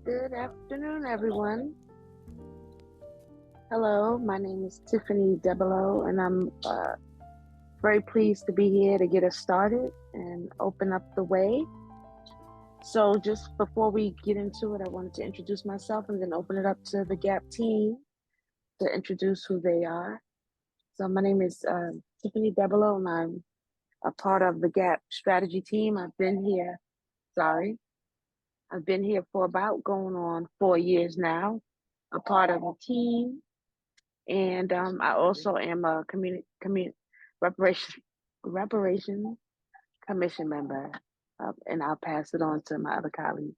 Good afternoon, everyone. Hello, my name is Tiffany Debelow, and I'm very pleased to be here to get us started and open up the way. So, just before we get into it, I wanted to introduce myself and then open it up to the GAP team to introduce who they are. So, my name is Tiffany Debelow, and I'm a part of the GAP strategy team. I've been here for about going on 4 years now, a part of the team. And I also am a reparation reparation commission member, and I'll pass it on to my other colleagues.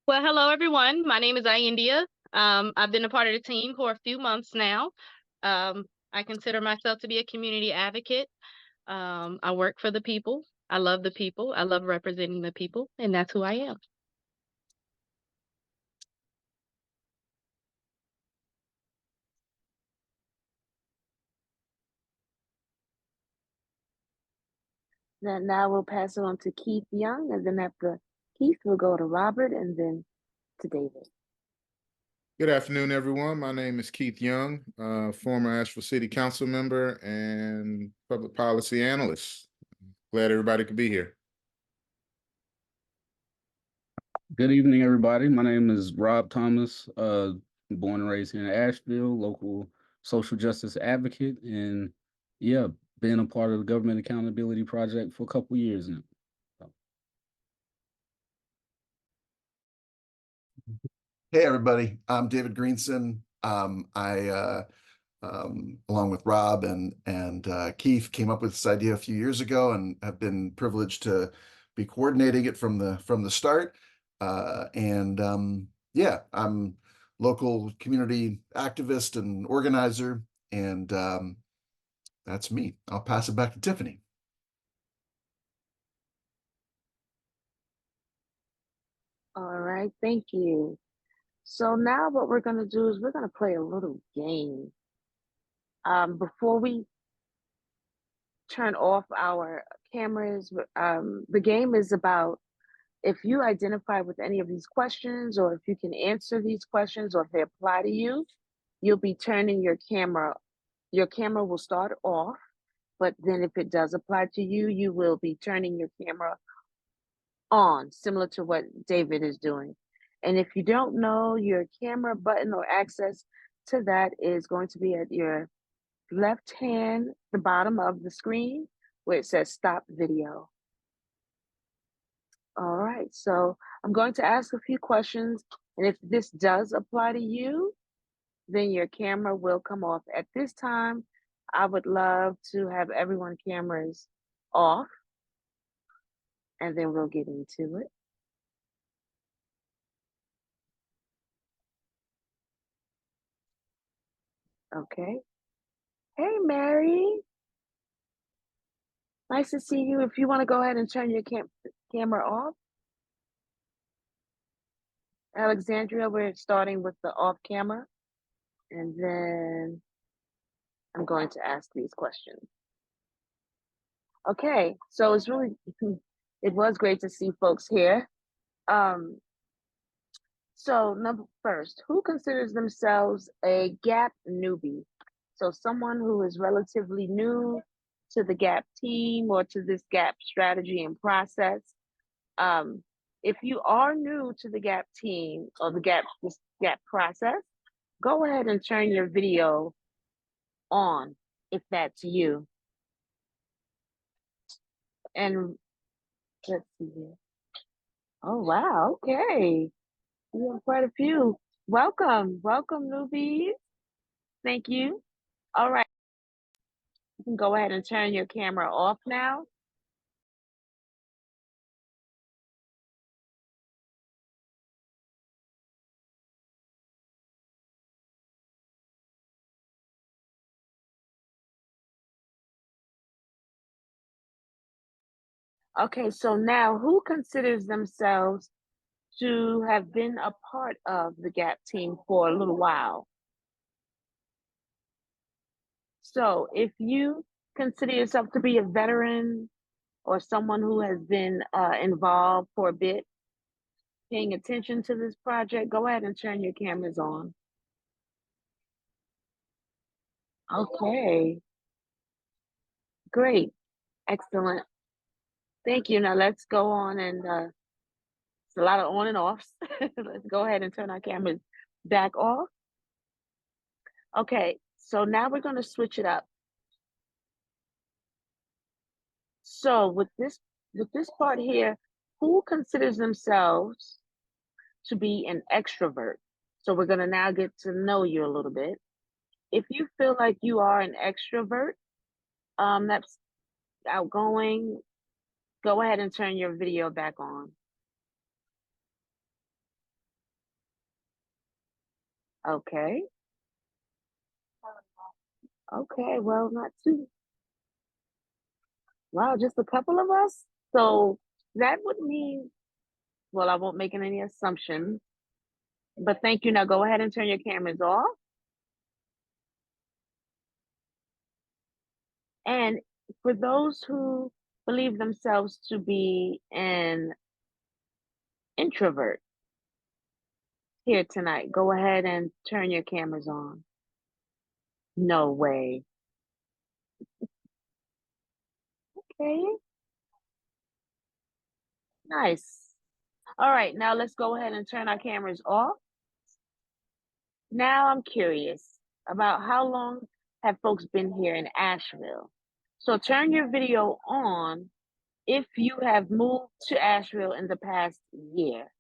Well, hello everyone. My name is India. I've been a part of the team for a few months now. I consider myself to be a community advocate. I work for the people. I love the people. I love representing the people, and that's who I am. Then now we'll pass it on to Keith Young, and then after Keith, we'll go to Robert, and then to David. Good afternoon, everyone. My name is Keith Young, former Asheville City Council member and public policy analyst. Glad everybody could be here. Good evening, everybody. My name is Rob Thomas, born and raised here in Asheville, local social justice advocate, and yeah, been a part of the Government Accountability Project for a couple years now. Hey, everybody. I'm David Greenson. Along with Rob and Keith, came up with this idea a few years ago, and have been privileged to be coordinating it from the start. Yeah, I'm local community activist and organizer, and that's me. I'll pass it back to Tiffany. All right, thank you. So now what we're going to do is we're going to play a little game. Before we turn off our cameras, the game is about if you identify with any of these questions, or if you can answer these questions, or if they apply to you, you'll be turning your camera. Your camera will start off, but then if it does apply to you, you will be turning your camera on, similar to what David is doing. And if you don't know, your camera button or access to that is going to be at your left hand, the bottom of the screen, where it says stop video. All right, so I'm going to ask a few questions, and if this does apply to you, then your camera will come off. At this time, I would love to have everyone's cameras off, and then we'll get into it. Okay. Hey, Mary. Nice to see you. If you want to go ahead and turn your camera off. Alexandria, we're starting with the off camera, and then I'm going to ask these questions. Okay, so it was great to see folks here. So first, who considers themselves a GAP newbie? So someone who is relatively new to the GAP team or to this GAP strategy and process. If you are new to the GAP team or this GAP process, go ahead and turn your video on if that's you. And let's see here. Oh, wow. Okay. We have quite a few. Welcome, newbies. Thank you. All right. You can go ahead and turn your camera off now. Okay, so now who considers themselves to have been a part of the GAP team for a little while? So if you consider yourself to be a veteran or someone who has been involved for a bit, paying attention to this project, go ahead and turn your cameras on. Okay, great, excellent. Thank you. Now let's go on and it's a lot of on and offs. Let's go ahead and turn our cameras back off. Okay, so now we're going to switch it up. So with this part here, who considers themselves to be an extrovert? So we're going to now get to know you a little bit. If you feel like you are an extrovert, that's outgoing, go ahead and turn your video back on. Okay. Okay, well, not too. Wow, just a couple of us? So that would mean, well, I won't make any assumptions, but thank you. Now go ahead and turn your cameras off. And for those who believe themselves to be an introvert here tonight, go ahead and turn your cameras on. No way. Okay. Nice. All right, now let's go ahead and turn our cameras off. Now I'm curious about how long have folks been here in Asheville? So turn your video on if you have moved to Asheville in the past year.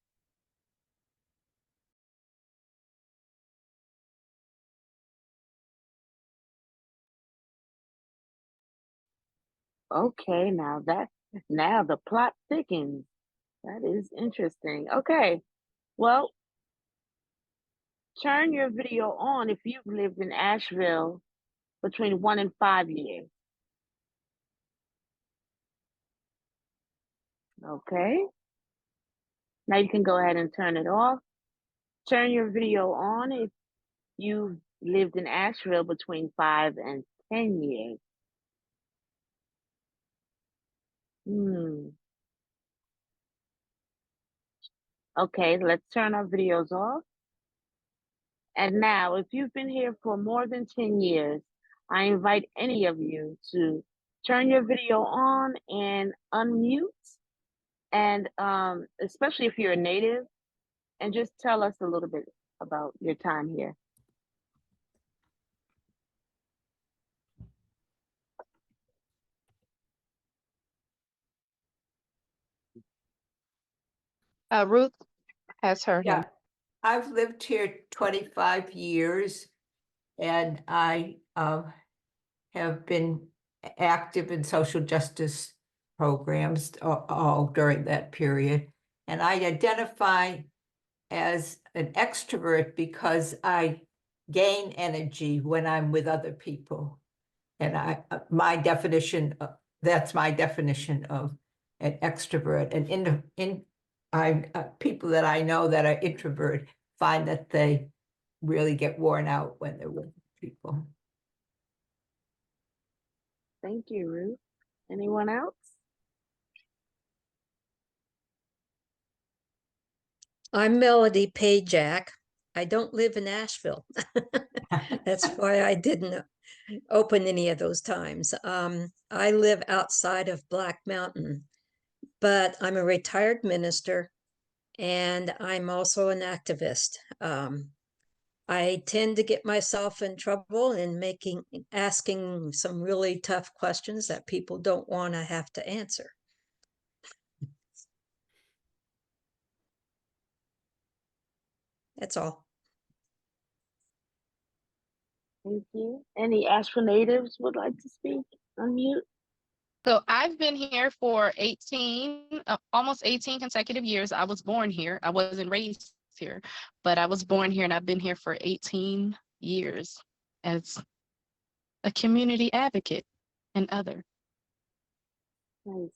Okay, now the plot thickens. That is interesting. Okay, well, turn your video on if you've lived in Asheville between 1 and 5 years. Okay. Now you can go ahead and turn it off. Turn your video on if you've lived in Asheville between 5 and 10 years. Okay, let's turn our videos off. And now, if you've been here for more than 10 years, I invite any of you to turn your video on and unmute. And especially if you're a native, and just tell us a little bit about your time here. Ruth has her Yeah, hand. I've lived here 25 years and I have been active in social justice programs all during that period. And I identify as an extrovert because I gain energy when I'm with other people. And that's my definition of an extrovert. And people that I know that are introvert find that they really get worn out when they're with people. Thank you, Ruth. Anyone else? I'm Melody Pajak. I don't live in Asheville. That's why I didn't open any of those times. I live outside of Black Mountain, but I'm a retired minister and I'm also an activist. I tend to get myself in trouble in asking some really tough questions that people don't want to have to answer. That's all. Thank you. Any Asheville natives would like to speak? Unmute. So I've been here for 18, almost 18 consecutive years. I was born here. I wasn't raised here, but I was born here and I've been here for 18 years as a community advocate and other. Nice.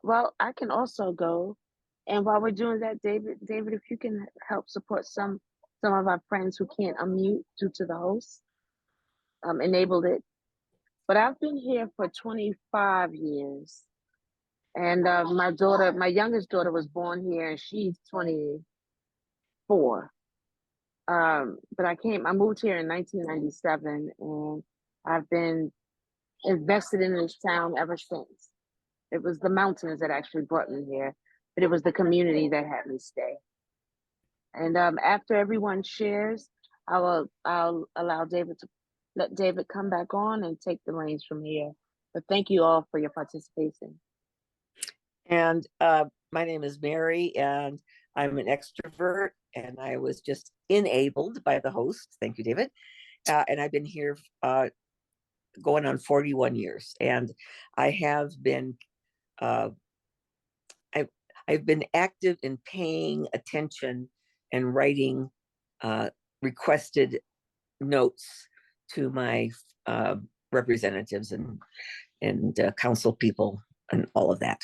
Well, I can also go. And while we're doing that, David, if you can help support some of our friends who can't unmute due to the host, enabled it. but I've been here for 25 years. And my youngest daughter was born here, and she's 24. But I moved here in 1997, and I've been invested in this town ever since. It was the mountains that actually brought me here, but it was the community that had me stay. And after everyone shares, I'll allow let David come back on and take the reins from here. But thank you all for your participation. And my name is Mary, and I'm an extrovert, and I was just enabled by the host. Thank you, David. And I've been here going on 41 years, and I have been I've been active in paying attention and writing requested notes to my representatives and council people and all of that.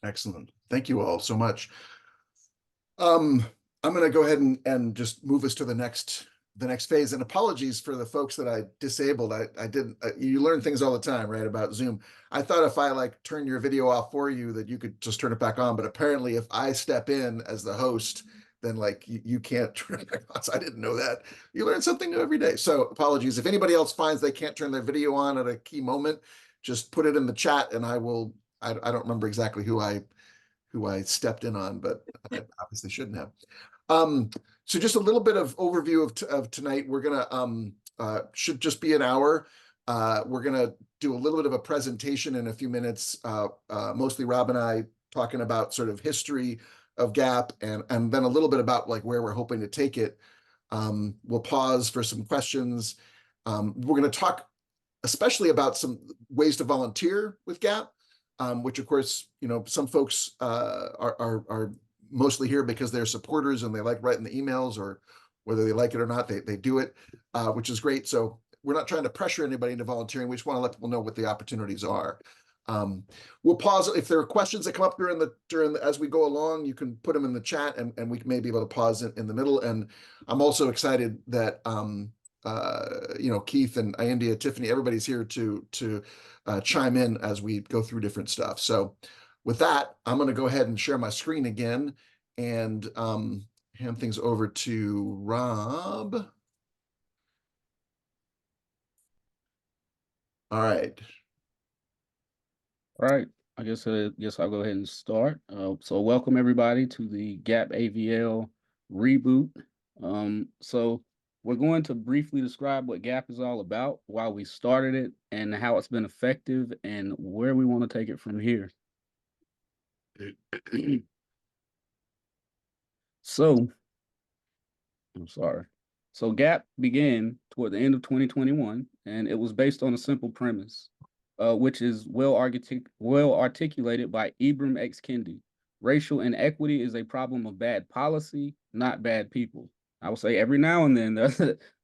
Excellent. Thank you all so much. I'm going to go ahead and just move us to the next phase. And apologies for the folks that I disabled. I didn't. You learn things all the time, right, about Zoom. I thought if I like turn your video off for you, that you could just turn it back on. But apparently, if I step in as the host, then like you can't turn it back on. So I didn't know that. You learn something new every day. So apologies. If anybody else finds they can't turn their video on at a key moment, just put it in the chat, and I will. I don't remember exactly who I stepped in on, but I obviously shouldn't have. So just a little bit of overview of tonight. We're gonna should just be an hour. We're gonna do a little bit of a presentation in a few minutes. Mostly Rob and I talking about sort of history of GAP and then a little bit about like where we're hoping to take it. We'll pause for some questions. We're gonna talk especially about some ways to volunteer with GAP. Which of course, you know, some folks are mostly here because they're supporters and they like writing the emails, or whether they like it or not, they do it, which is great. So we're not trying to pressure anybody into volunteering. We just want to let people know what the opportunities are. We'll pause if there are questions that come up during as we go along. You can put them in the chat, and we may be able to pause in the middle. And I'm also excited that you know, Keith and India, Tiffany, everybody's here to chime in as we go through different stuff. So with that, I'm going to go ahead and share my screen again and hand things over to Rob. All right. All right. I guess I'll go ahead and start. So welcome everybody to the GAPavl reboot. So we're going to briefly describe what GAP is all about, why we started it, and how it's been effective, and where we want to take it from here. So, I'm sorry. So GAP began toward the end of 2021, and it was based on a simple premise, which is well articulated by Ibram X. Kendi. Racial inequity is a problem of bad policy, not bad people. I will say every now and then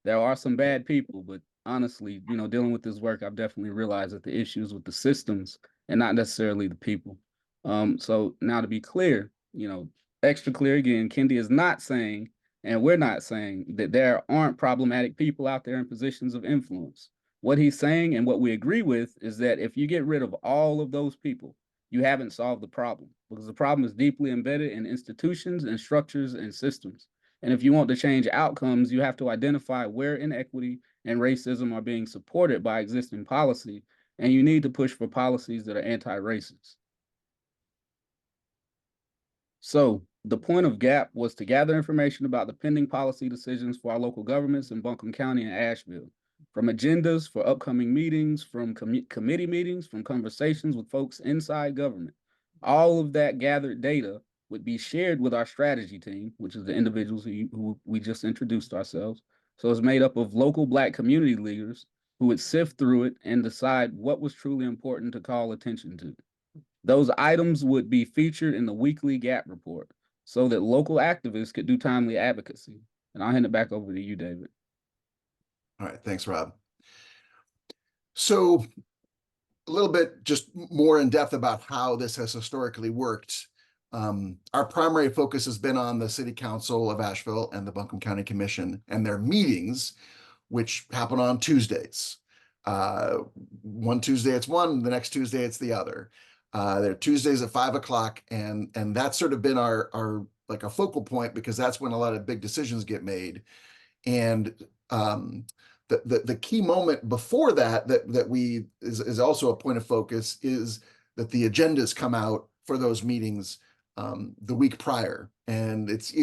there are some bad people, but honestly, you know, dealing with this work, I've definitely realized that the issues with the systems and not necessarily the people. So now to be clear, you know, extra clear again, Kendi is not saying, and we're not saying, that there aren't problematic people out there in positions of influence. What he's saying and what we agree with is that if you get rid of all of those people, you haven't solved the problem, because the problem is deeply embedded in institutions and structures and systems. And if you want to change outcomes, you have to identify where inequity and racism are being supported by existing policy, and you need to push for policies that are anti-racist. So the point of GAP was to gather information about the pending policy decisions for our local governments in Buncombe County and Asheville, from agendas for upcoming meetings, from committee meetings, from conversations with folks inside government. All of that gathered data would be shared with our strategy team, which is the individuals who we just introduced ourselves. So it's made up of local Black community leaders who would sift through it and decide what was truly important to call attention to. Those items would be featured in the weekly GAP report so that local activists could do timely advocacy. And I'll hand it back over to you, David. All right. Thanks, Rob. So a little bit just more in depth about how this has historically worked. Our primary focus has been on the City Council of Asheville and the Buncombe County Commission and their meetings, which happen on Tuesdays. One Tuesday it's one, the next Tuesday it's the other. They're Tuesdays at 5 o'clock, and that's sort of been our like a focal point, because that's when a lot of big decisions get made. And the key moment before that is also a point of focus is that the agendas come out for those meetings the week prior, and it's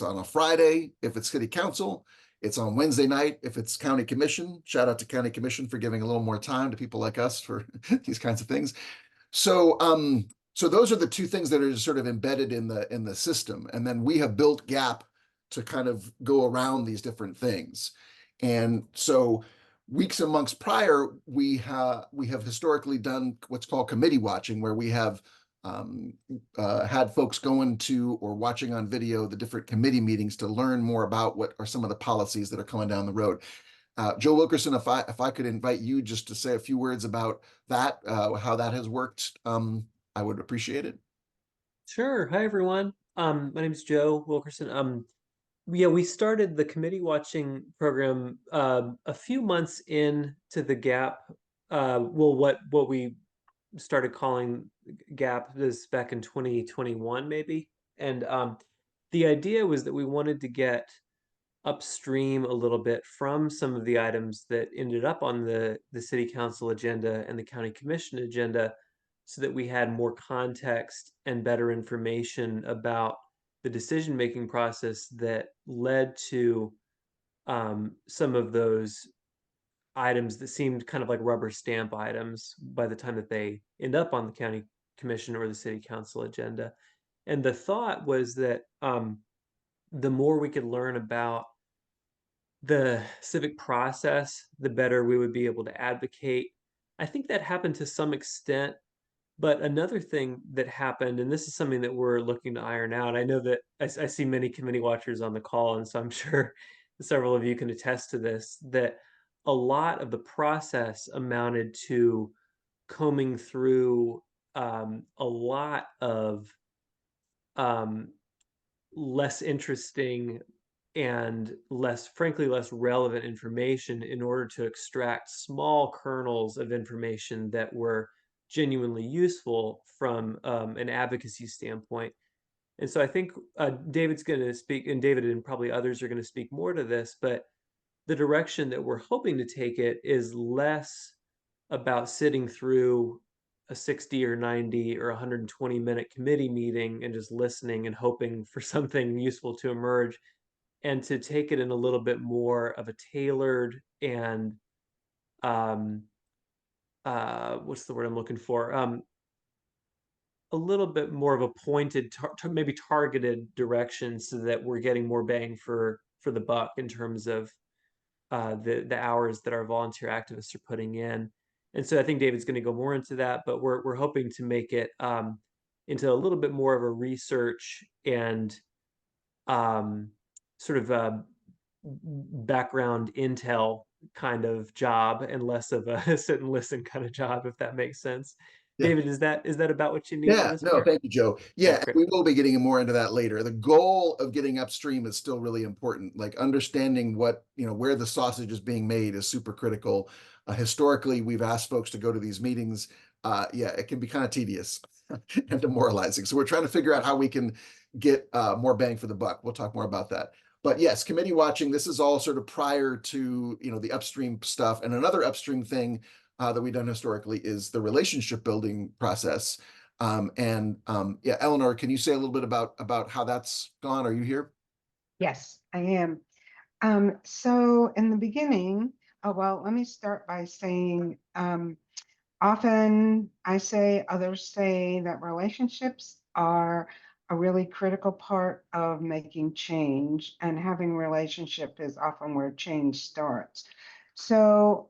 on a Friday if it's city council, it's on Wednesday night if it's county commission. Shout out to county commission for giving a little more time to people like us for these kinds of things. So so those are the two things that are sort of embedded in the system, and then we have built GAP to kind of go around these different things. And so weeks and months prior, we have historically done what's called committee watching, where we have had folks going to or watching on video the different committee meetings to learn more about what are some of the policies that are coming down the road. Joe Wilkerson, if I could invite you just to say a few words about that, how that has worked, I would appreciate it. Sure. Hi, everyone. My name is Joe Wilkerson. Yeah, we started the committee watching program a few months into the GAP. Well, what we started calling GAP this back in 2021, maybe. And the idea was that we wanted to get upstream a little bit from some of the items that ended up on the city council agenda and the county commission agenda, so that we had more context and better information about the decision-making process that led to some of those items that seemed kind of like rubber stamp items by the time that they end up on the county commission or the city council agenda. And the thought was that the more we could learn about the civic process, the better we would be able to advocate. I think that happened to some extent. But another thing that happened, and this is something that we're looking to iron out, I know that I see many committee watchers on the call, and so I'm sure several of you can attest to this, that a lot of the process amounted to combing through a lot of less interesting and frankly, less relevant information in order to extract small kernels of information that were genuinely useful from an advocacy standpoint. And so I think David's going to speak, and David and probably others are going to speak more to this, but the direction that we're hoping to take it is less about sitting through a 60 or 90 or 120-minute committee meeting and just listening and hoping for something useful to emerge, and to take it in a little bit more of a tailored and what's the word I'm looking for? A little bit more of a pointed, maybe targeted direction, so that we're getting more bang for the buck in terms of the hours that our volunteer activists are putting in. And so I think David's going to go more into that, but we're hoping to make it into a little bit more of a research and sort of background intel kind of job, and less of a sit and listen kind of job, if that makes sense. Yeah. David, is that about what you need in Yeah, this no, part? thank you, Joe. Yeah, great. we will be getting more into that later. The goal of getting upstream is still really important. Like understanding what, where the sausage is being made is super critical. Historically, we've asked folks to go to these meetings. Yeah, it can be kind of tedious and demoralizing. So we're trying to figure out how we can get more bang for the buck. We'll talk more about that. But yes, committee watching, this is all sort of prior to, the upstream stuff. And another upstream thing that we've done historically is the relationship building process. Yeah, Eleanor, can you say a little bit about how that's gone? Are you here? Yes, I am. So in the beginning, well, let me start by saying, often I say, others say that relationships are a really critical part of making change, and having relationship is often where change starts. So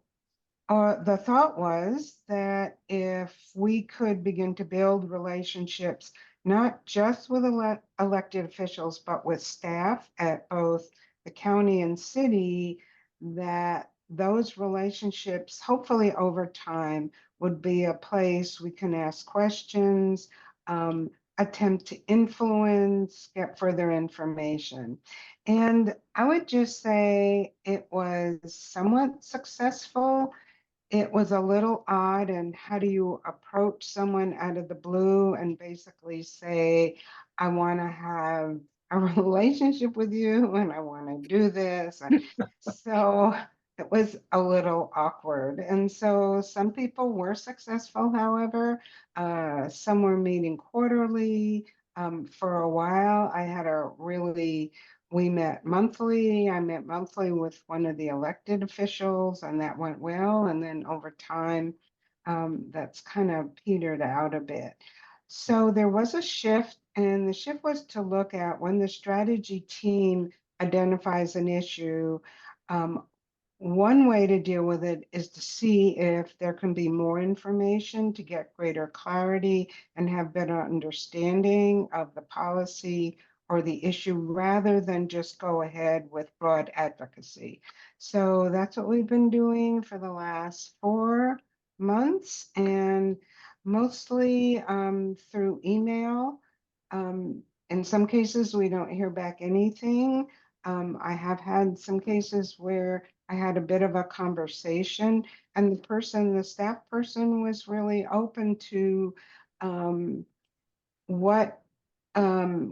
the thought was that if we could begin to build relationships, not just with elected officials, but with staff at both the county and city, that those relationships, hopefully over time, would be a place we can ask questions, attempt to influence, get further information. And I would just say it was somewhat successful. It was a little odd. And how do you approach someone out of the blue and basically say, I want to have a relationship with you and I want to do this? So it was a little awkward. And so some people were successful, however. Some were meeting quarterly. For a while, we met monthly. I met monthly with one of the elected officials, and that went well. And then over time, that's kind of petered out a bit. So there was a shift, and the shift was to look at when the strategy team identifies an issue. Um, One way to deal with it is to see if there can be more information to get greater clarity and have better understanding of the policy or the issue rather than just go ahead with broad advocacy. So that's what we've been doing for the last 4 months, and mostly through email. In some cases, we don't hear back anything. I have had some cases where I had a bit of a conversation, and the staff person was really open to what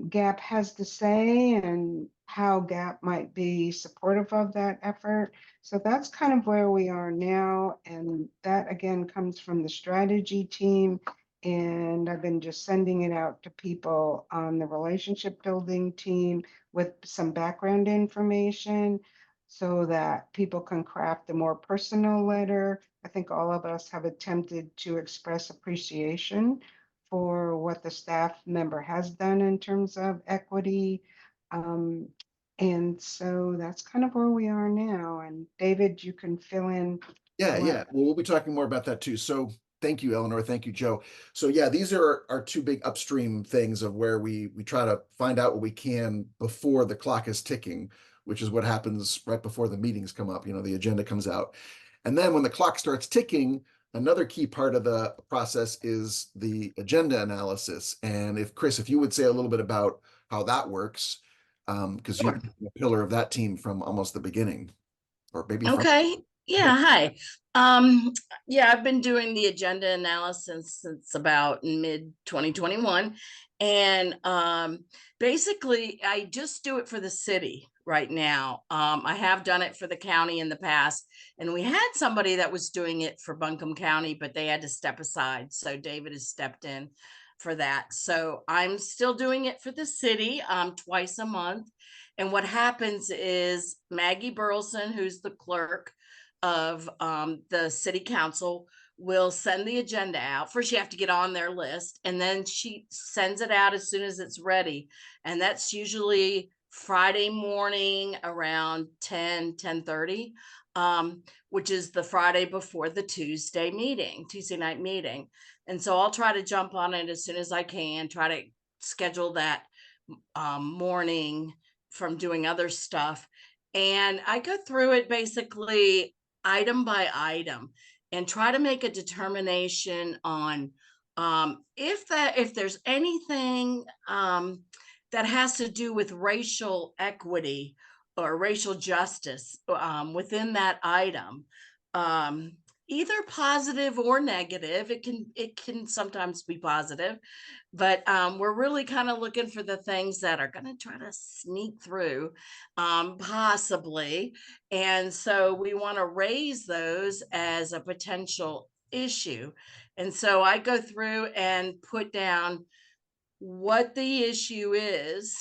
GAP has to say and how GAP might be supportive of that effort. So that's kind of where we are now. And that again comes from the strategy team. And I've been just sending it out to people on the relationship building team with some background information so that people can craft a more personal letter. I think all of us have attempted to express appreciation for what the staff member has done in terms of equity. And so that's kind of where we are now. And David, you can fill in. Yeah, yeah. Well, we'll be talking more about that too. So thank you, Eleanor. Thank you, Joe. So yeah, these are our two big upstream things of where we try to find out what we can before the clock is ticking, which is what happens right before the meetings come up, the agenda comes out. And then when the clock starts ticking, another key part of the process is the agenda analysis. And if Chris, if you would say a little bit about how that works, because you're a pillar of that team from almost the beginning, or maybe from Okay. Yeah. Hi. Yeah, I've been doing the agenda analysis since about mid 2021. And basically, I just do it for the city right now. I have done it for the county in the past, and we had somebody that was doing it for Buncombe County, but they had to step aside. So David has stepped in for that. So I'm still doing it for the city twice a month. And what happens is Maggie Burleson, who's the clerk of the city council, will send the agenda out. First, you have to get on their list, and then she sends it out as soon as it's ready. And that's usually Friday morning around 10:30, which is the Friday before the Tuesday night meeting. And so I'll try to jump on it as soon as I can, try to schedule that morning from doing other stuff. And I go through it basically item by item and try to make a determination on if there's anything that has to do with racial equity or racial justice within that item, either positive or negative. It can sometimes be positive, but we're really kind of looking for the things that are going to try to sneak through, possibly. And so we want to raise those as a potential issue. And so I go through and put down what the issue is,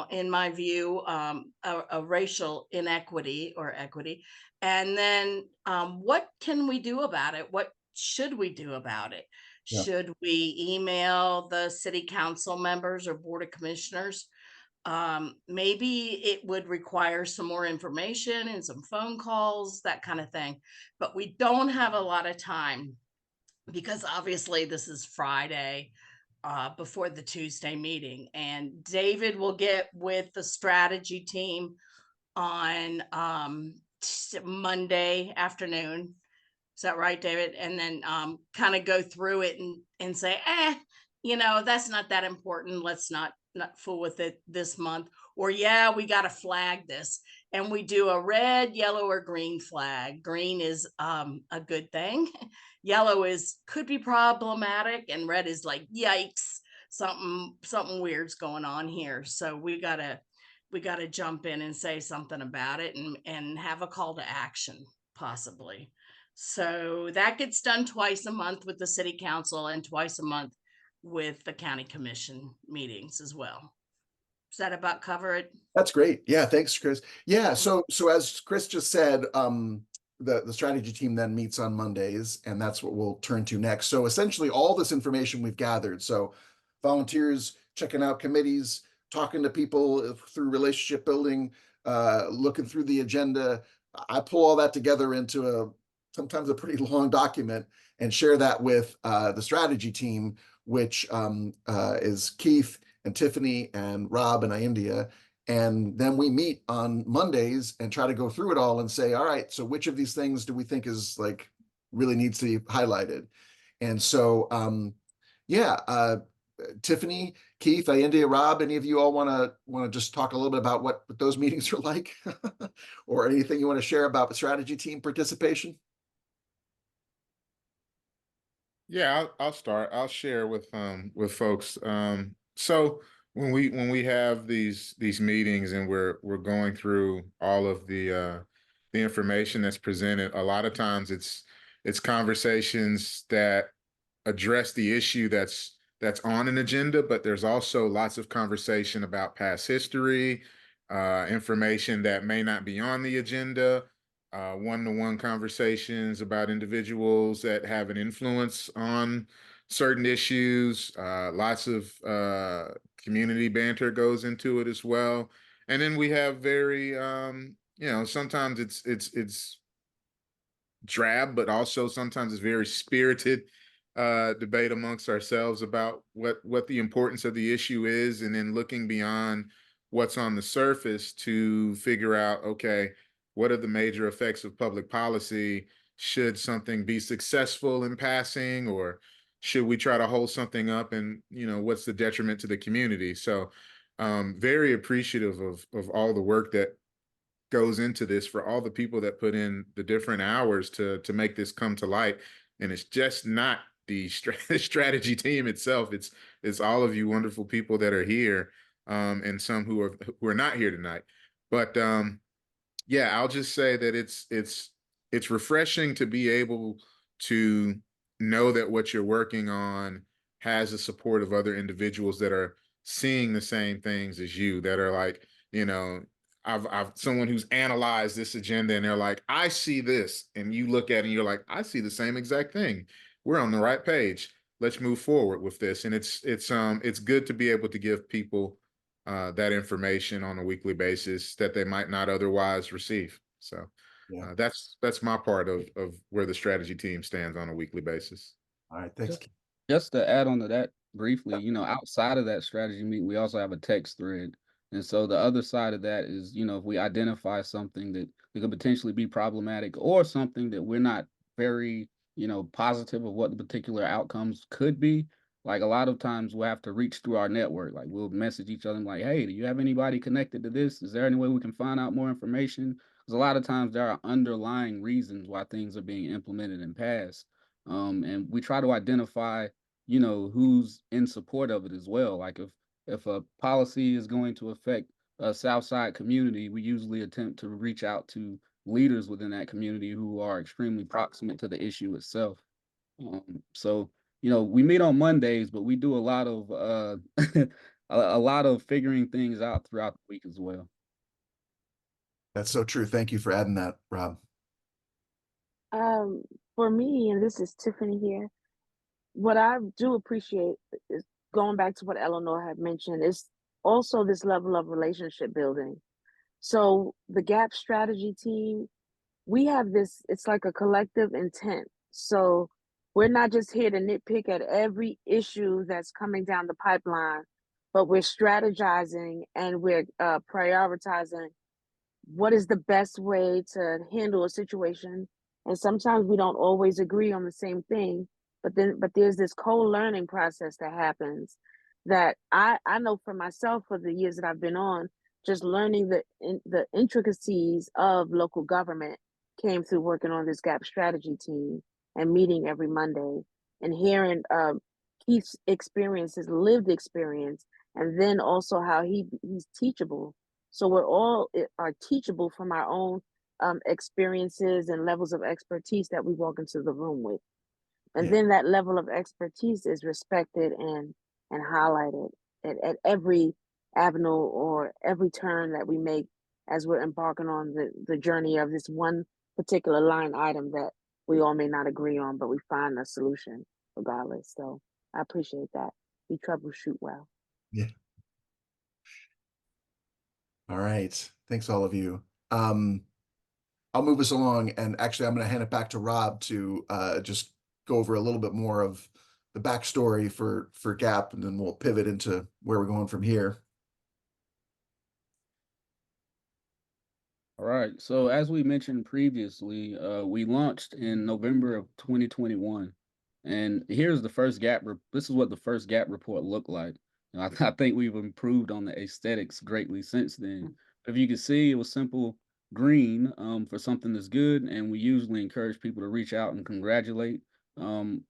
in my view, a racial inequity or equity, and then what can we do about it? What should we do about it? Yeah. Should we email the city council members or board of commissioners? Maybe it would require some more information and some phone calls, that kind of thing. But we don't have a lot of time because obviously this is Friday before the Tuesday meeting. And David will get with the strategy team on Monday afternoon. Is that right, David? And then kind of go through it and say, that's not that important. Let's not fool with it this month. Or yeah, we got to flag this, and we do a red, yellow, or green flag. Green is a good thing. Yellow could be problematic, and red is like yikes, something weird's going on here. So we gotta jump in and say something about it, and have a call to action possibly. So that gets done twice a month with the city council and twice a month with the county commission meetings as well. Does that about cover it? That's great. Yeah, thanks, Chris. Yeah, so as Chris just said, the strategy team then meets on Mondays, and that's what we'll turn to next. So essentially all this information we've gathered. So volunteers checking out committees, talking to people through relationship building, looking through the agenda. I pull all that together into sometimes a pretty long document and share that with the strategy team, which is Keith and Tiffany and Rob and India. And then we meet on Mondays and try to go through it all and say, all right, so which of these things do we think is like really needs to be highlighted? And so, Tiffany, Keith, India, Rob, any of you all want to just talk a little bit about what those meetings are like, or anything you want to share about the strategy team participation? Yeah, I'll start. I'll share with folks. So when we have these meetings and we're going through all of the information that's presented, a lot of times it's conversations that address the issue that's on an agenda, but there's also lots of conversation about past history, information that may not be on the agenda, one-to-one conversations about individuals that have an influence on certain issues. Lots of community banter goes into it as well. And then we have very, sometimes it's drab, but also sometimes it's very spirited debate amongst ourselves about what the importance of the issue is, and then looking beyond what's on the surface to figure out, okay, what are the major effects of public policy? Should something be successful in passing, or should we try to hold something up, and what's the detriment to the community? So very appreciative of all the work that goes into this, for all the people that put in the different hours to make this come to light. And it's just not the strategy team itself. It's all of you wonderful people that are here, and some who are not here tonight. But yeah, I'll just say that it's refreshing to be able to know that what you're working on has the support of other individuals that are seeing the same things as you, that are like, I've someone who's analyzed this agenda and they're like, I see this, and you look at it and you're like, I see the same exact thing. We're on the right page. Let's move forward with this. And it's good to be able to give people that information on a weekly basis that they might not otherwise receive. So Yeah. That's my part of where the strategy team stands on a weekly basis. All right, thanks. Just to add on to that briefly, outside of that strategy meeting, we also have a text thread. And so the other side of that is, if we identify something that could potentially be problematic, or something that we're not very, positive of what the particular outcomes could be, like a lot of times we'll have to reach through our network. Like we'll message each other and like, hey, do you have anybody connected to this? Is there any way we can find out more information? Because a lot of times there are underlying reasons why things are being implemented and passed. And we try to identify, who's in support of it as well. Like if a policy is going to affect a South Side community, we usually attempt to reach out to leaders within that community who are extremely proximate to the issue itself. So, we meet on Mondays, but we do a lot of a lot of figuring things out throughout the week as well. That's so true. Thank you for adding that, Rob. For me, and this is Tiffany here, what I do appreciate is, going back to what Eleanor had mentioned, is also this level of relationship building. So the GAP strategy team, we have this, it's like a collective intent. So we're not just here to nitpick at every issue that's coming down the pipeline, but we're strategizing and we're prioritizing what is the best way to handle a situation. And sometimes we don't always agree on the same thing, but there's this co-learning process that happens that I know for myself for the years that I've been on, just learning the intricacies of local government came through working on this GAP strategy team and meeting every Monday and hearing Keith's experience, his lived experience, and then also how he's teachable. So we're all are teachable from our own experiences and levels of expertise that we walk into the room with. And Yeah. then that level of expertise is respected and highlighted at every avenue or every turn that we make as we're embarking on the journey of this one particular line item that we all may not agree on, but we find a solution regardless. So I appreciate that. We troubleshoot well. Yeah. All right. Thanks, all of you. I'll move us along, and actually I'm going to hand it back to Rob to just go over a little bit more of the backstory for GAP, and then we'll pivot into where we're going from here. All right. So as we mentioned previously, we launched in November of 2021, and here's the first GAP. This is what the first GAP report looked like. I think we've improved on the aesthetics greatly since then. If you can see, it was simple green for something that's good, and we usually encourage people to reach out and congratulate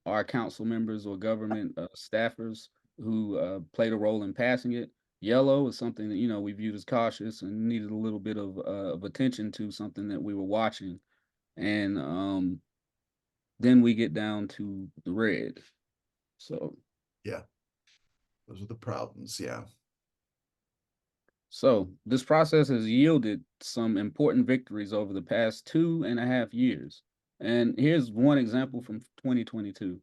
our council members or government staffers who played a role in passing it. Yellow is something that we viewed as cautious and needed a little bit of attention to, something that we were watching, and then we get down to the red. So yeah, those are the problems. Yeah. So this process has yielded some important victories over the past 2.5 years. And here's one example from 2022.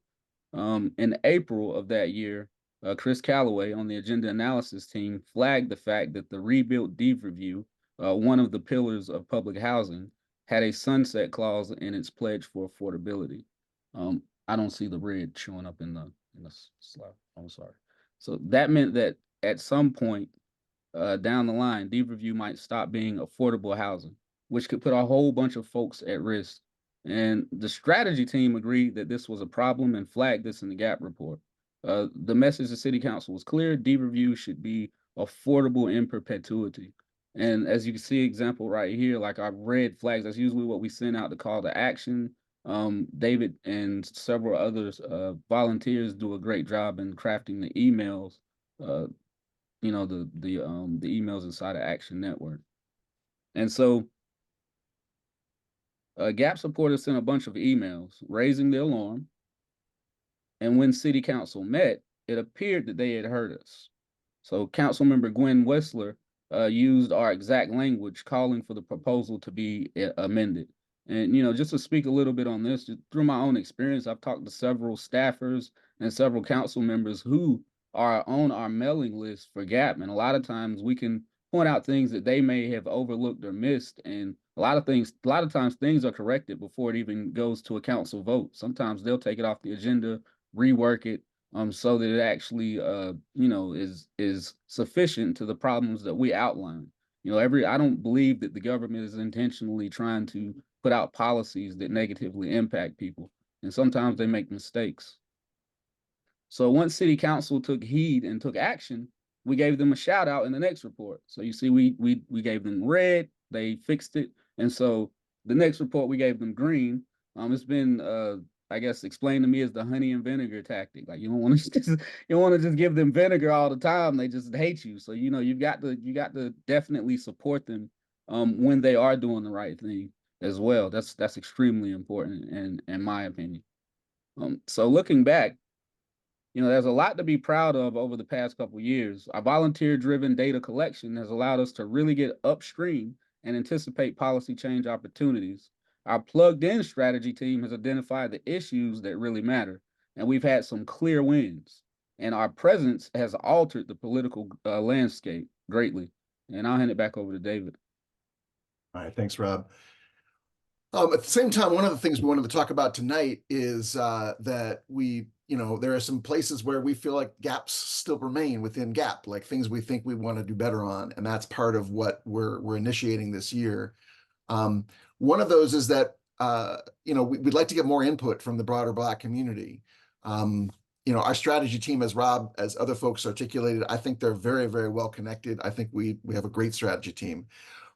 In April of that year, Chris Calloway on the agenda analysis team flagged the fact that the rebuilt deed review, one of the pillars of public housing, had a sunset clause in its pledge for affordability. I don't see the red showing up in the slide. I'm sorry. So that meant that at some point down the line, deed review might stop being affordable housing, which could put a whole bunch of folks at risk. And the strategy team agreed that this was a problem and flagged this in the GAP report. The message to City Council was clear: deed review should be affordable in perpetuity. And as you can see, example right here, like our red flags, that's usually what we send out to call to action. David and several others volunteers do a great job in crafting the emails the emails inside of Action Network. And so GAP supporters sent a bunch of emails raising the alarm. And when City Council met, it appeared that they had heard us. So Councilmember Gwen Wessler used our exact language, calling for the proposal to be amended. And, just to speak a little bit on this, through my own experience, I've talked to several staffers and several council members who are on our mailing list for GAP. And a lot of times we can point out things that they may have overlooked or missed. And a lot of times things are corrected before it even goes to a council vote. Sometimes they'll take it off the agenda, rework it, so that it actually is sufficient to the problems that we outline. I don't believe that the government is intentionally trying to put out policies that negatively impact people, and sometimes they make mistakes. So once City Council took heed and took action, we gave them a shout out in the next report. So you see, we gave them red, they fixed it, and so the next report we gave them green. It's been I guess explained to me as the honey and vinegar tactic. Like you don't want to just give them vinegar all the time. They just hate you. So you've got to definitely support them when they are doing the right thing as well. That's extremely important in my opinion. So looking back, there's a lot to be proud of over the past couple of years. Our volunteer-driven data collection has allowed us to really get upstream and anticipate policy change opportunities. Our plugged-in strategy team has identified the issues that really matter, and we've had some clear wins. And our presence has altered the political landscape greatly. And I'll hand it back over to David. All right, thanks, Rob. At the same time, one of the things we wanted to talk about tonight is that there are some places where we feel like gaps still remain within GAP, like things we think we want to do better on, and that's part of what we're initiating this year. One of those is that we'd like to get more input from the broader Black community. You know, our strategy team, as Rob, as other folks articulated, I think they're very, very well connected. I think we have a great strategy team.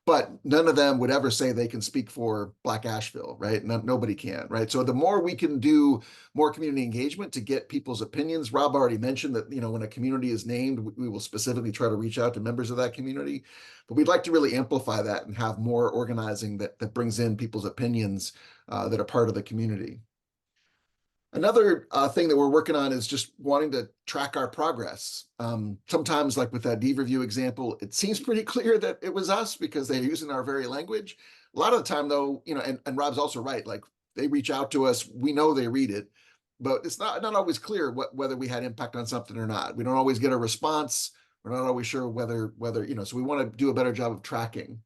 But none of them would ever say they can speak for Black Asheville, right? Nobody can, right? So the more we can do more community engagement to get people's opinions, Rob already mentioned that, you know, when a community is named, we will specifically try to reach out to members of that community. But we'd like to really amplify that and have more organizing that brings in people's opinions that are part of the community. Another thing that we're working on is just wanting to track our progress. Sometimes, like with that deed review example, it seems pretty clear that it was us because they're using our very language. A lot of the time, though, you know, and Rob's also right, like they reach out to us, we know they read it, but it's not always clear whether we had impact on something or not. We don't always get a response. We're not always sure whether, you know, so we want to do a better job of tracking.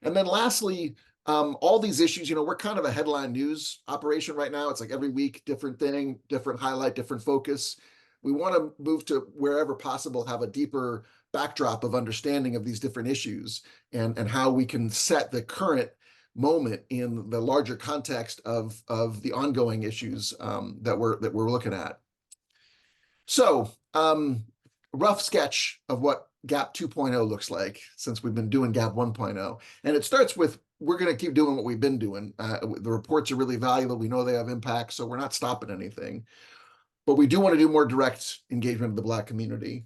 And then lastly, all these issues, you know, we're kind of a headline news operation right now. It's like every week, different thing, different highlight, different focus. We want to move to wherever possible, have a deeper backdrop of understanding of these different issues and how we can set the current moment in the larger context of the ongoing issues that we're looking at. So, rough sketch of what GAP 2.0 looks like since we've been doing GAP 1.0. And it starts with, we're going to keep doing what we've been doing. The reports are really valuable. We know they have impact, so we're not stopping anything. But we do want to do more direct engagement of the Black community.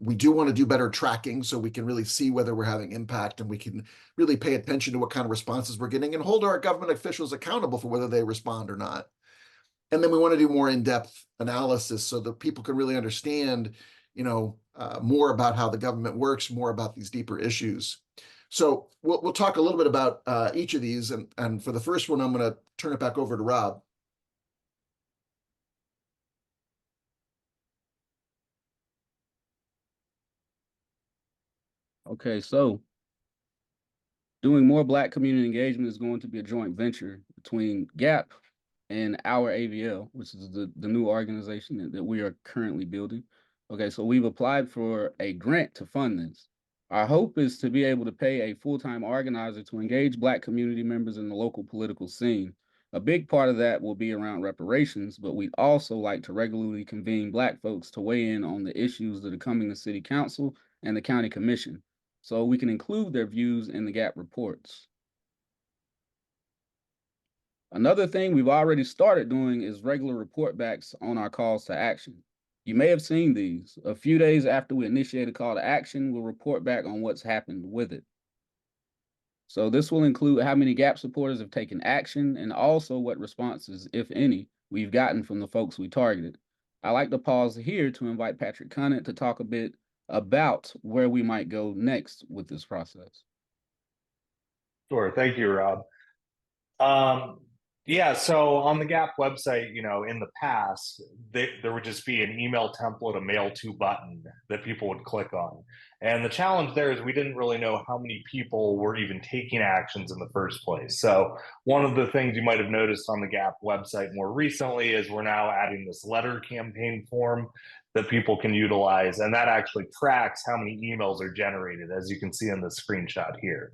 We do want to do better tracking so we can really see whether we're having impact and we can really pay attention to what kind of responses we're getting and hold our government officials accountable for whether they respond or not. And then we want to do more in-depth analysis so that people can really understand, you know, more about how the government works, more about these deeper issues. So we'll talk a little bit about each of these. And for the first one, I'm going to turn it back over to Rob. Okay, so doing more Black community engagement is going to be a joint venture between GAP and our AVL, which is the new organization that we are currently building. Okay, so we've applied for a grant to fund this. Our hope is to be able to pay a full-time organizer to engage Black community members in the local political scene. A big part of that will be around reparations, but we'd also like to regularly convene Black folks to weigh in on the issues that are coming to City Council and the County Commission, so we can include their views in the GAP reports. Another thing we've already started doing is regular report backs on our calls to action. You may have seen these. A few days after we initiate a call to action, we'll report back on what's happened with it. So this will include how many GAP supporters have taken action and also what responses, if any, we've gotten from the folks we targeted. I like to pause here to invite Patrick Conant to talk a bit about where we might go next with this process. Sure. Thank you, Rob. Yeah, so on the GAP website, you know, in the past, there would just be an email template, a mail to button that people would click on. And the challenge there is we didn't really know how many people were even taking actions in the first place. So one of the things you might have noticed on the GAP website more recently is we're now adding this letter campaign form that people can utilize. And that actually tracks how many emails are generated, as you can see in the screenshot here.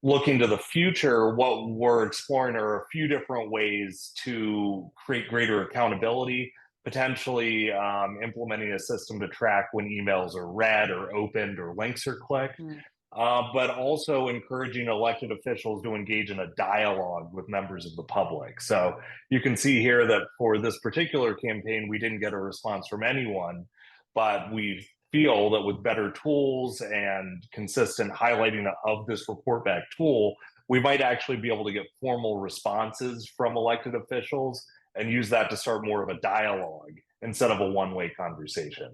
Looking to the future, what we're exploring are a few different ways to create greater accountability, potentially implementing a system to track when emails are read or opened or links are clicked, but also encouraging elected officials to engage in a dialogue with members of the public. So you can see here that for this particular campaign, we didn't get a response from anyone, but we feel that with better tools and consistent highlighting of this report back tool, we might actually be able to get formal responses from elected officials and use that to start more of a dialogue instead of a one-way conversation.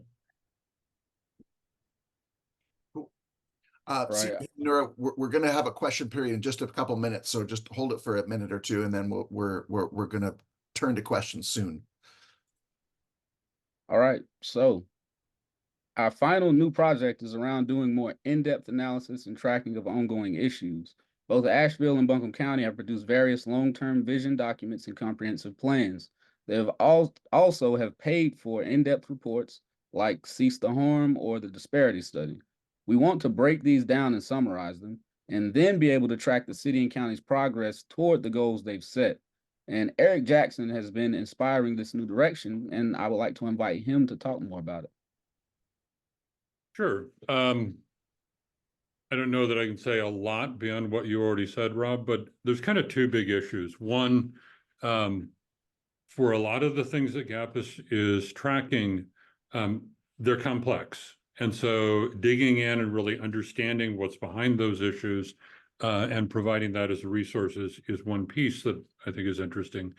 Right. So, Nora, we're going to have a question period in just a couple minutes, so just hold it for a minute or two, and then we're going to turn to questions soon. All right, so our final new project is around doing more in-depth analysis and tracking of ongoing issues. Both Asheville and Buncombe County have produced various long-term vision documents and comprehensive plans. They have also have paid for in-depth reports like Cease the Harm or the Disparity Study. We want to break these down and summarize them, and then be able to track the city and county's progress toward the goals they've set. And Eric Jackson has been inspiring this new direction, and I would like to invite him to talk more about it. Sure. I don't know that I can say a lot beyond what you already said, Rob, but there's kind of two big issues. One, for a lot of the things that GAP is tracking, they're complex. And so digging in and really understanding what's behind those issues and providing that as a resource is one piece that I think is interesting.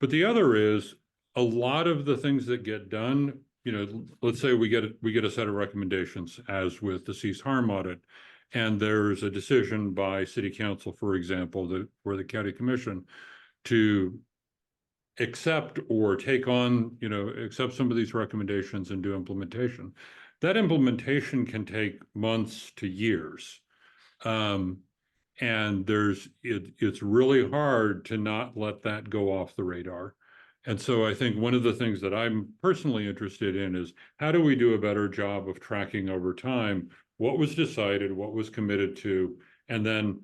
But the other is a lot of the things that get done, you know, let's say we get a set of recommendations, as with the cease harm audit, and there's a decision by city council, for example, or the county commission to accept or take on, you know, accept some of these recommendations and do implementation. That implementation can take months to years. And it's really hard to not let that go off the radar. And so I think one of the things that I'm personally interested in is how do we do a better job of tracking over time what was decided, what was committed to, and then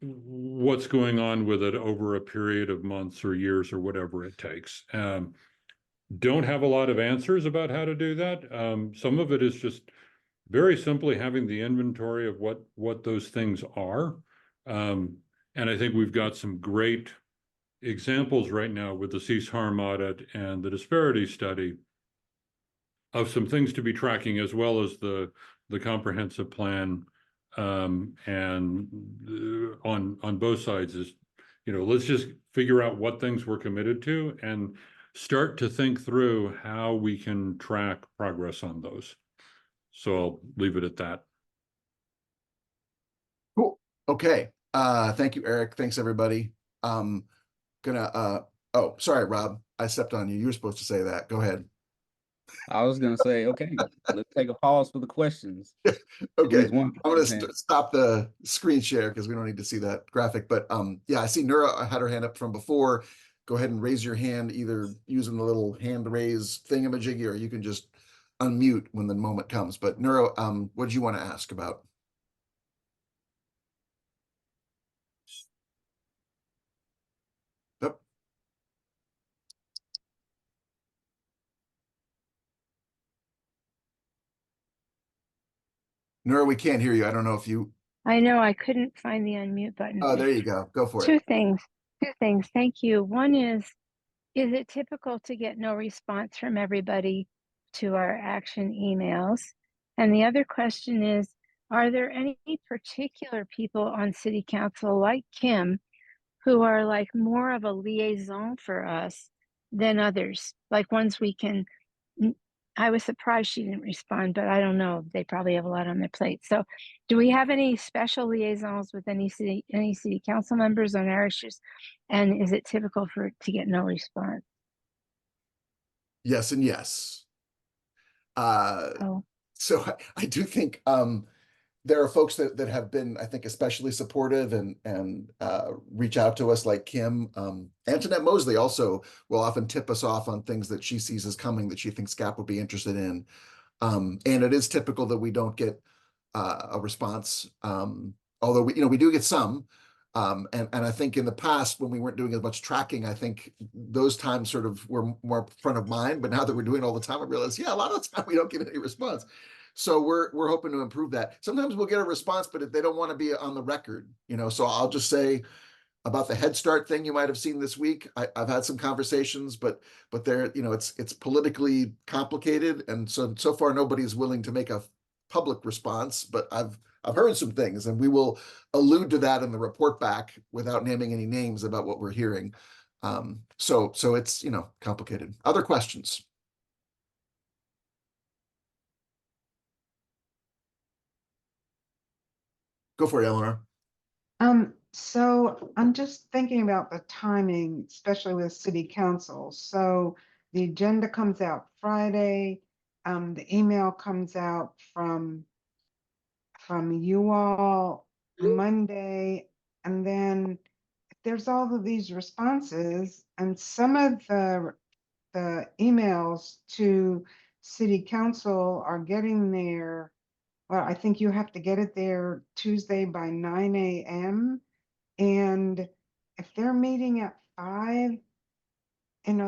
what's going on with it over a period of months or years or whatever it takes. Don't have a lot of answers about how to do that. Some of it is just very simply having the inventory of what those things are. And I think we've got some great examples right now with the cease harm audit and the disparity study of some things to be tracking, as well as the comprehensive plan. And on both sides is, you know, let's just figure out what things we're committed to and start to think through how we can track progress on those. So I'll leave it at that. Cool. Okay. Thank you, Eric. Thanks, everybody. Oh, sorry, Rob. I stepped on you. You were supposed to say that. Go ahead. I was going to say, okay, let's take a pause for the questions. Okay, I'm going to stop the screen share because we don't need to see that graphic. But yeah, I see Nura had her hand up from before. Go ahead and raise your hand, either using the little hand raise thingamajiggy, or you can just unmute when the moment comes. But Nura, what did you want to ask about? Yep. Nura, we can't hear you. I don't know if you. I know I couldn't find the unmute button. Oh, there you go. Go for it. Two things. Thank you. One is it typical to get no response from everybody to our action emails? And the other question is, are there any particular people on city council like Kim who are like more of a liaison for us than others? Like ones we can, I was surprised she didn't respond, but I don't know. They probably have a lot on their plate. So do we have any special liaisons with any city council members on our issues? And is it typical to get no Yes and yes. So I do think there are folks that have been, I think, especially supportive and reach out to us, like Kim. Antoinette Mosley also will often tip us off on things that she sees as coming that she thinks GAP would be interested in. And it is typical that we don't get a response, although we do get some. And I think in the past, when we weren't doing as much tracking, I think those times sort of were more front of mind. But now that we're doing it all the time, I realize, yeah, a lot of the time we don't get any response. So we're hoping to improve that. Sometimes we'll get a response, but if they don't want to be on the record, so I'll just say about the Head Start thing you might have seen this week. I've had some conversations, but there, it's politically complicated, and so far nobody's willing to make a public response. But I've heard some things, and we will allude to that in the report back without naming any names about what we're hearing. So it's complicated. Other questions? Go for it, Eleanor. So I'm just thinking about the timing, especially with city council. So the agenda comes out Friday. The email comes out from you all Monday, and then there's all of these responses, and some of the emails to city council are getting there. Well, I think you have to get it there Tuesday by 9 a.m. And if they're meeting at 25,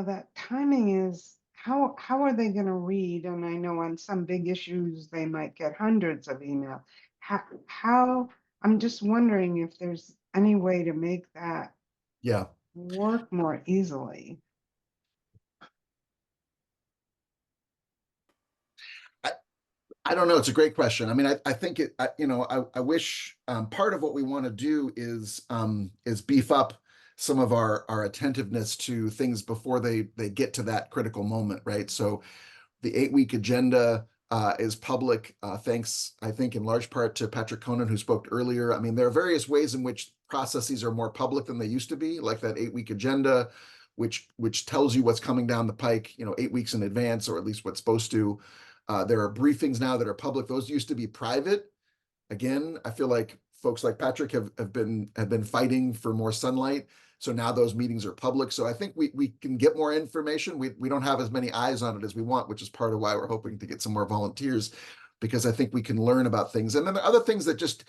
that timing is, how are they going to read? And I know on some big issues, they might get hundreds of emails. How, I'm just wondering if there's any way to make that Yeah. work more easily. I don't know. It's a great question. I mean, I think I wish part of what we want to do is beef up some of our attentiveness to things before they get to that critical moment, right? So the 8-week agenda is public, thanks, I think, in large part to Patrick Conan, who spoke earlier. I mean, there are various ways in which processes are more public than they used to be, like that 8-week agenda, which tells you what's coming down the pike, 8 weeks in advance, or at least what's supposed to. There are briefings now that are public. Those used to be private. Again, I feel like folks like Patrick have been fighting for more sunlight. So now those meetings are public. So I think we can get more information. We don't have as many eyes on it as we want, which is part of why we're hoping to get some more volunteers, because I think we can learn about things. And then there are other things that just,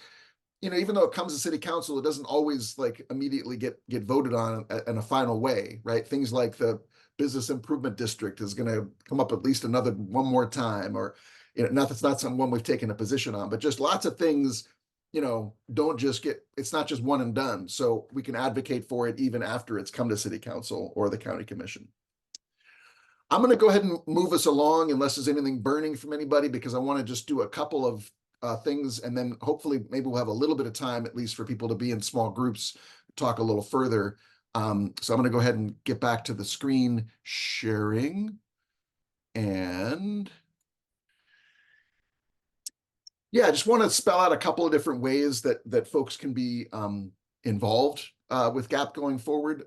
even though it comes to city council, it doesn't always like immediately get voted on in a final way, right? Things like the business improvement district is going to come up at least one more time, or not that's not someone we've taken a position on, but just lots of things, don't just it's not just one and done. So we can advocate for it even after it's come to city council or the county commission. I'm going to go ahead and move us along unless there's anything burning from anybody, because I want to just do a couple of things, and then hopefully maybe we'll have a little bit of time at least for people to be in small groups, talk a little further. So I'm going to go ahead and get back to the screen sharing. And yeah, I just want to spell out a couple of different ways that folks can be involved with GAP going forward.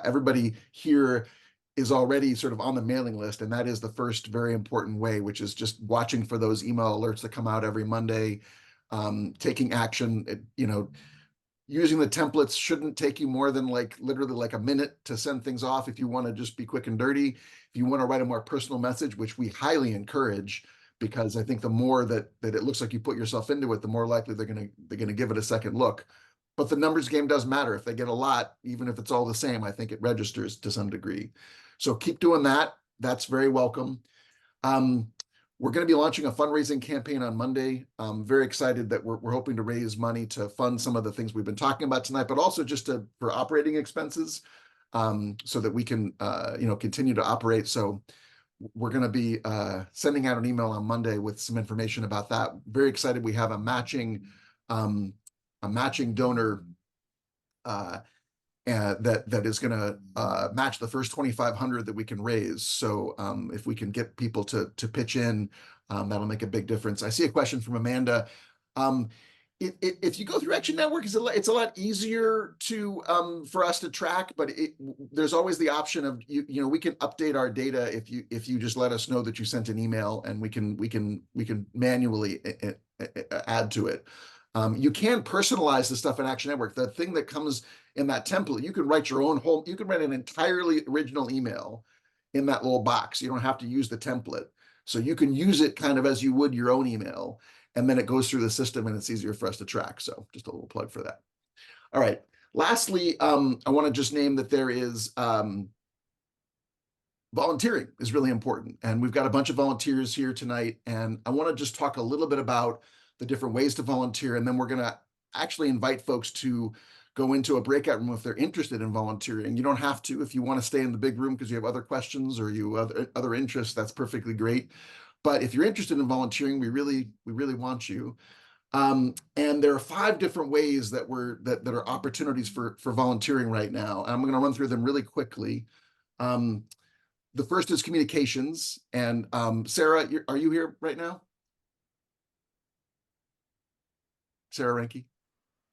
Everybody here is already sort of on the mailing list, and that is the first very important way, which is just watching for those email alerts that come out every Monday, taking action. Using the templates shouldn't take you more than literally like a minute to send things off if you want to just be quick and dirty. If you want to write a more personal message, which we highly encourage, because I think the more that it looks like you put yourself into it, the more likely they're gonna give it a second look. But the numbers game does matter. If they get a lot, even if it's all the same, I think it registers to some degree. So keep doing that. That's very welcome. We're going to be launching a fundraising campaign on Monday. I'm very excited that we're hoping to raise money to fund some of the things we've been talking about tonight, but also just for operating expenses, so that we can continue to operate. So we're going to be sending out an email on Monday with some information about that. Very excited. We have a matching donor that is going to match the first 2,500 that we can raise. So if we can get people to pitch in, that'll make a big difference. I see a question from Amanda. If you go through Action Network, it's a lot easier for us to track, but there's always the option of we can update our data if you just let us know that you sent an email, and we can manually add to it. You can personalize the stuff in Action Network. The thing that comes in that template, you can write you can write an entirely original email in that little box. You don't have to use the template. So you can use it kind of as you would your own email, and then it goes through the system and it's easier for us to track. So just a little plug for that. All right. Lastly, I want to just name that there is volunteering is really important. And we've got a bunch of volunteers here tonight. And I want to just talk a little bit about the different ways to volunteer. And then we're going to actually invite folks to go into a breakout room if they're interested in volunteering. You don't have to. If you want to stay in the big room because you have other questions or you have other interests, that's perfectly great. But if you're interested in volunteering, we really want you. And there are 5 different ways that are opportunities for volunteering right now. And I'm going to run through them really quickly. The first is communications. And Sarah, are you here right now? Sarah Ranke?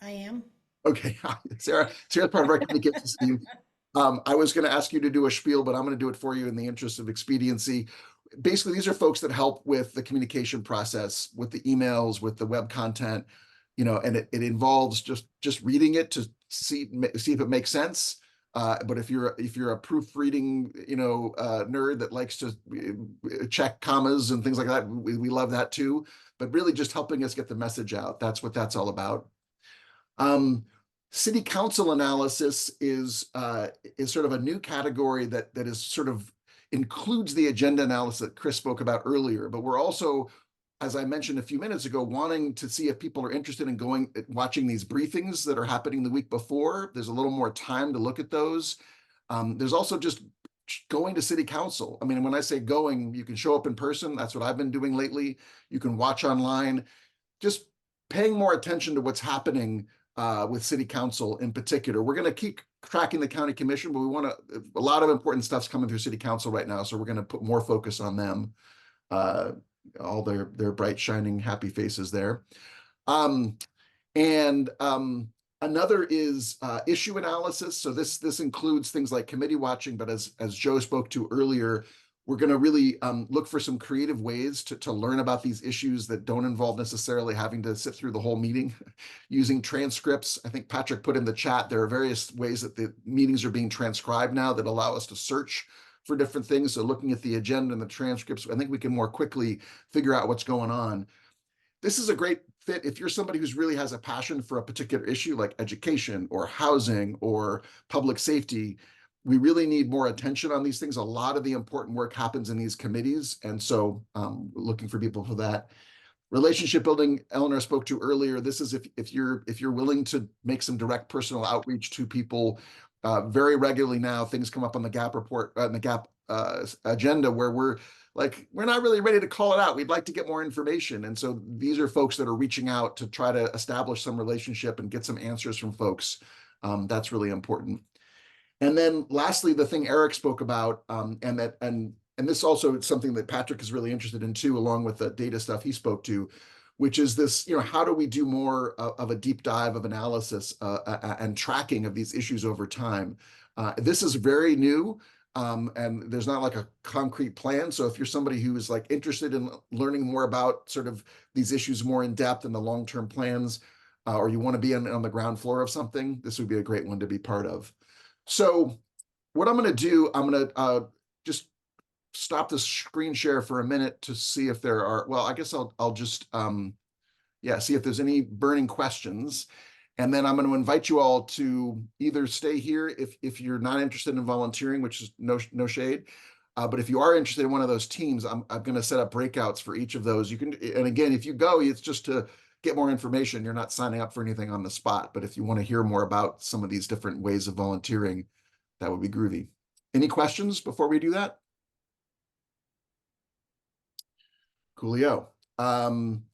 I am. Okay, Sarah's part of our communications team. I was going to ask you to do a spiel, but I'm going to do it for you in the interest of expediency. Basically, these are folks that help with the communication process, with the emails, with the web content, and it involves just reading it to see if it makes sense. But if you're a proofreading, nerd that likes to check commas and things like that, we love that too. But really just helping us get the message out. That's what that's all about. City council analysis is sort of a new category that is sort of includes the agenda analysis that Chris spoke about earlier, but we're also, as I mentioned a few minutes ago, wanting to see if people are interested in watching these briefings that are happening the week before. There's a little more time to look at those. There's also just going to city council. I mean, when I say going, you can show up in person. That's what I've been doing lately. You can watch online. Just paying more attention to what's happening with city council in particular. We're going to keep tracking the county commission, but we want to, a lot of important stuff's coming through city council right now. So we're going to put more focus on them. All their bright, shining, happy faces there. Another is issue analysis. So this includes things like committee watching, but as Joe spoke to earlier, we're going to really look for some creative ways to learn about these issues that don't involve necessarily having to sit through the whole meeting. Using transcripts, I think Patrick put in the chat, there are various ways that the meetings are being transcribed now that allow us to search for different things. So looking at the agenda and the transcripts, I think we can more quickly figure out what's going on. This is a great fit if you're somebody who's really has a passion for a particular issue like education or housing or public safety. We really need more attention on these things. A lot of the important work happens in these committees. And so looking for people for that. Relationship building, Eleanor spoke to earlier. This is if you're willing to make some direct personal outreach to people very regularly now. Things come up on the GAP report, the GAP agenda where we're not really ready to call it out. We'd like to get more information. And so these are folks that are reaching out to try to establish some relationship and get some answers from folks. That's really important. And then lastly, the thing Eric spoke about, and this also is something that Patrick is really interested in too, along with the data stuff he spoke to, which is this, how do we do more of a deep dive of analysis and tracking of these issues over time? This is very new, and there's not like a concrete plan. So if you're somebody who is like interested in learning more about sort of these issues more in depth and the long-term plans, or you want to be on the ground floor of something, this would be a great one to be part of. So what I'm going to do, I'm going to just stop the screen share for a minute to see if there are, well, I guess I'll just, see if there's any burning questions. And then I'm going to invite you all to either stay here if you're not interested in volunteering, which is no shade. But if you are interested in one of those teams, I'm going to set up breakouts for each of those. You can, and again, if you go, it's just to get more information. You're not signing up for anything on the spot. But if you want to hear more about some of these different ways of volunteering, that would be groovy. Any questions before we do that? Coolio.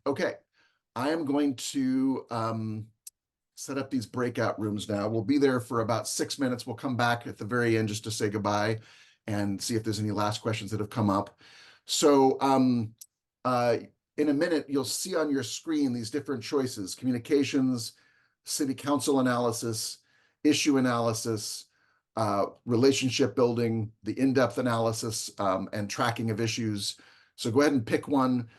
Okay, I am going to set up these breakout rooms now. We'll be there for about 6 minutes. We'll come back at the very end just to say goodbye and see if there's any last questions that have come up. So in a minute, you'll see on your screen these different choices: communications, city council analysis, issue analysis, relationship building, the in-depth analysis, and tracking of issues. So go ahead and pick one.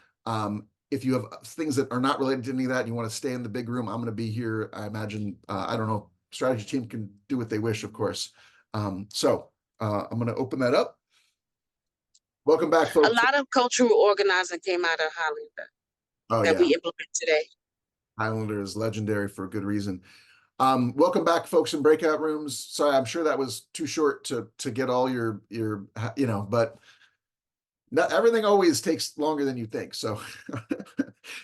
If you have things that are not related to any of that, and you want to stay in the big room, I'm going to be here. I imagine, I don't know, strategy team can do what they wish, of course. I'm going to open that up. Welcome back, folks. A lot of cultural organizing came out of Highlander that we implement today. Highlander is legendary for a good reason. Welcome back, folks in breakout rooms. Sorry, I'm sure that was too short to get all your but not everything always takes longer than you think. So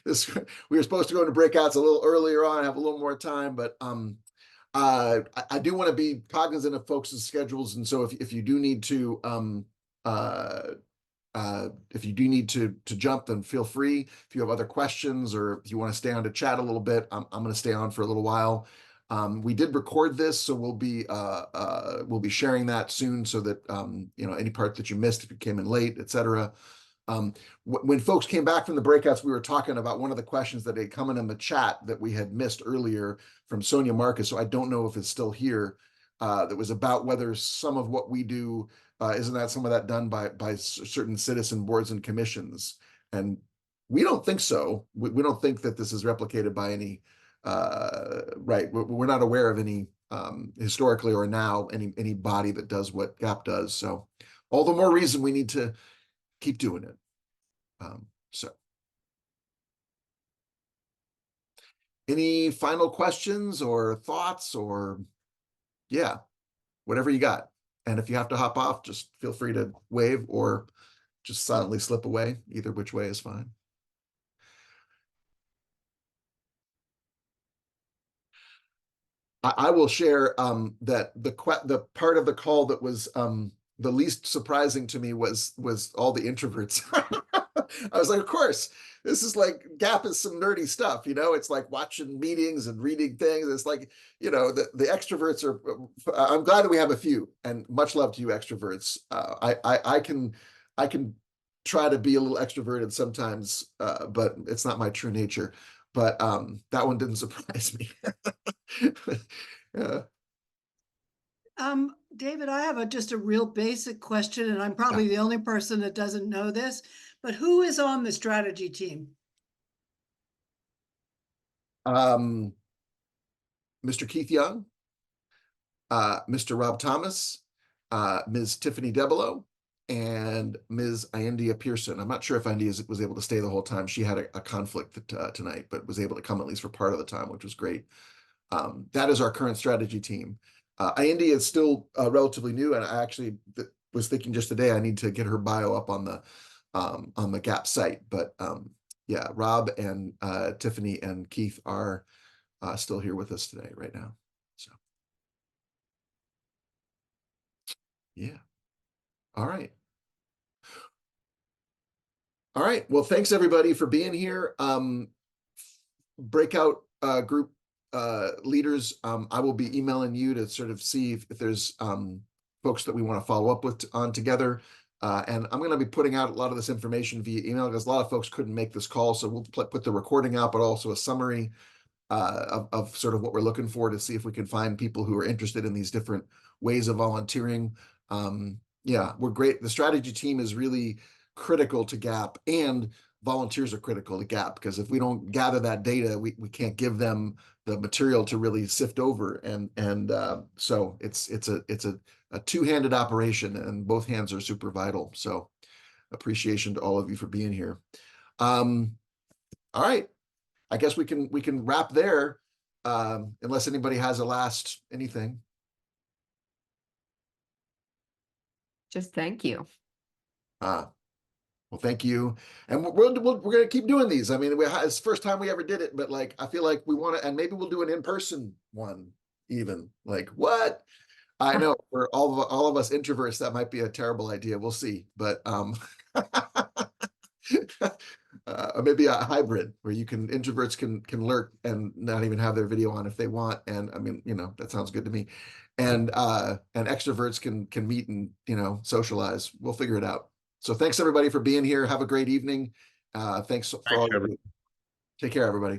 we were supposed to go into breakouts a little earlier on, have a little more time, but I do want to be cognizant of folks' schedules. And so if you do need to jump, then feel free. If you have other questions or if you want to stay on to chat a little bit, I'm going to stay on for a little while. We did record this, so we'll be sharing that soon, so that any part that you missed if you came in late, etc. When folks came back from the breakouts, we were talking about one of the questions that had come in the chat that we had missed earlier from Sonia Marcus. So I don't know if it's still here. That was about whether some of what we do isn't that some of that done by certain citizen boards and commissions, and we don't think so. We don't think that this is replicated by any. Right, we're not aware of any historically or now any body that does what GAP does. So all the more reason we need to keep doing it. any final questions or thoughts, or yeah, whatever you got. And if you have to hop off, just feel free to wave or just silently slip away. Either which way is fine. I will share that the part of the call that was the least surprising to me was all the introverts. I was like, of course, this is like GAP is some nerdy stuff, you know. It's like watching meetings and reading things. It's like, you know, the extroverts are. I'm glad that we have a few, and much love to you extroverts. I can try to be a little extroverted sometimes, but it's not my true nature. But that one didn't surprise me. Yeah. David, I have just a real basic question, and I'm probably the only person that doesn't know this, but who is on the strategy team? Mr. Keith Young, Mr. Rob Thomas, Ms. Tiffany Debelow, and Ms. Iandia Pearson. I'm not sure if Iandia was able to stay the whole time. She had a conflict tonight, but was able to come at least for part of the time, which was great. That is our current strategy team. Iandia is still relatively new, and I actually was thinking just today I need to get her bio up on the GAP site. But yeah, Rob and Tiffany and Keith are still here with us today right now. So yeah. All right. All right. Well, thanks everybody for being here. Breakout group leaders, I will be emailing you to sort of see if there's folks that we want to follow up with on together. And I'm going to be putting out a lot of this information via email because a lot of folks couldn't make this call. So we'll put the recording out, but also a summary of sort of what we're looking for to see if we can find people who are interested in these different ways of volunteering. Yeah, we're great. The strategy team is really critical to GAP, and volunteers are critical to GAP, because if we don't gather that data, we can't give them the material to really sift over. And so it's a two-handed operation, and both hands are super vital. So appreciation to all of you for being here. All right. I guess we can wrap there, unless anybody has a last anything. Just thank you. Well, thank you, and we're gonna keep doing these. I mean, it's the first time we ever did it, but like I feel like we want to, and maybe we'll do an in-person one even. Like what? I know for all of us introverts, that might be a terrible idea. We'll see, but maybe a hybrid where introverts can lurk and not even have their video on if they want. And I mean, you know, that sounds good to me. And extroverts can meet and, you know, socialize. We'll figure it out. So thanks everybody for being here. Have a great evening. Thanks for all of you. Take care, everybody.